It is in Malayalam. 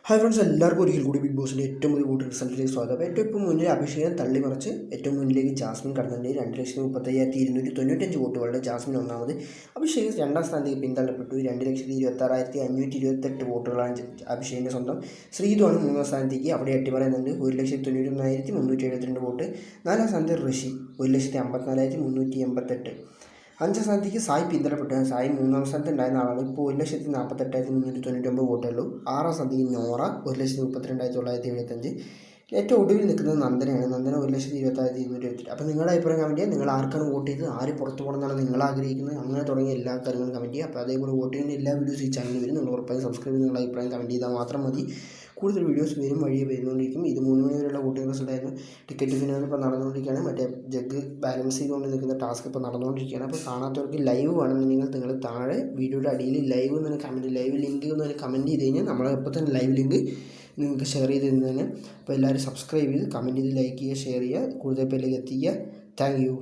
ഹായ് ഫ്രണ്ട്സ്, എല്ലാവർക്കും ഒരിക്കൽ കൂടി ബിഗ് ബോസിൻ്റെ ഏറ്റവും പുതിയ കൂട്ടി റിസൾട്ടിലേക്ക് സ്വാഗതം. അപ്പോൾ ഏറ്റവും ഇപ്പോൾ മുന്നിൽ അഭിഷേകം തള്ളിമറിച്ച് ഏറ്റവും മുന്നിലേക്ക് ജാസ്മിൻ കടന്നുണ്ട്. 2,35,295 വോട്ടുകളുടെ ജാസ്മിൻ ഒന്നാമത്, അഭിഷേക് രണ്ടാം സ്ഥാനത്തേക്ക് പിന്തള്ളപ്പെട്ടു. 2,26,528 വോട്ടുകളാണ് അഭിഷേകിൻ്റെ സ്വന്തം. ശ്രീതുവാണ് മൂന്നാം സ്ഥാനത്തേക്ക്, അവിടെ അട്ടിമറിയുന്നുണ്ട്. 1,91,372 വോട്ട്. നാലാം സ്ഥാനത്ത് ഋഷി 1,54,388. അഞ്ചാം സ്ഥാനത്തേക്ക് സായി പിന്തള്ളപ്പെട്ടു. സായി മൂന്നാം സ്ഥാനത്ത് ഉണ്ടായിരുന്ന ആളാണ്. ഇപ്പോൾ 1,48,399 വോട്ടേ ഉള്ളൂ. ആറാം സ്ഥാനത്തേക്ക് നോറ 1,32,975. ഏറ്റവും ഒടുവിൽ നിൽക്കുന്നത് നന്ദനയാണ്. നന്ദന 1,26,228. അപ്പോൾ നിങ്ങളുടെ അഭിപ്രായം കമൻറ്റ് ചെയ്യുക. നിങ്ങൾ ആർക്കാണ് വോട്ട് ചെയ്ത്, ആര് പുറത്ത് പോകണമെന്നാണ് നിങ്ങൾ ആഗ്രഹിക്കുന്നത്, അങ്ങനെ തുടങ്ങിയ എല്ലാ കാര്യങ്ങളും കമൻറ്റ് ചെയ്യുക. അപ്പോൾ അതേപോലെ വോട്ട് ചെയ്യുന്ന എല്ലാ വീഡിയോസ് ഈ ചാനലിൽ വരും. നിങ്ങൾ ഉറപ്പായും സബ്സ്ക്രൈബ് ചെയ്ത് നിങ്ങളുടെ അഭിപ്രായം കമൻറ്റ് ചെയ്താൽ മാത്രം മതി. കൂടുതൽ വീഡിയോസ് വരും, വഴിയെ വരുന്നുകൊണ്ടിരിക്കും. ഇത് 3 മണി വരെയുള്ള വോട്ടിംഗ് റിസൾട്ട് ആയിരുന്നു. ടിക്കറ്റ് ഫിനാണ് ഇപ്പോൾ നടന്നുകൊണ്ടിരിക്കുകയാണ്. മറ്റേ ജഗ് ബാലൻസ് ചെയ്തുകൊണ്ട് നിൽക്കുന്ന ടാസ്ക് ഇപ്പോൾ നടന്നുകൊണ്ടിരിക്കുകയാണ്. അപ്പോൾ കാണാത്തവർക്ക് ലൈവ് വേണമെന്നുണ്ടെങ്കിൽ നിങ്ങൾ താഴെ വീഡിയോയുടെ അടിയിൽ ലൈവ് എന്നൊരു കമൻറ്റ്, ലൈവ് ലിങ്ക് എന്നൊരു കമൻറ്റ് ചെയ്ത് കഴിഞ്ഞാൽ നമ്മൾ ഇപ്പോൾ തന്നെ ലൈവ് ലിങ്ക് നിങ്ങൾക്ക് ഷെയർ ചെയ്ത് തരുന്നതിന്. അപ്പോൾ എല്ലാവരും സബ്സ്ക്രൈബ് ചെയ്ത് കമൻറ്റ് ചെയ്ത് ലൈക്ക് ചെയ്യുക, ഷെയർ ചെയ്യുക, കൂടുതൽ പേരിലേക്ക് എത്തിക്കുക. Thank you.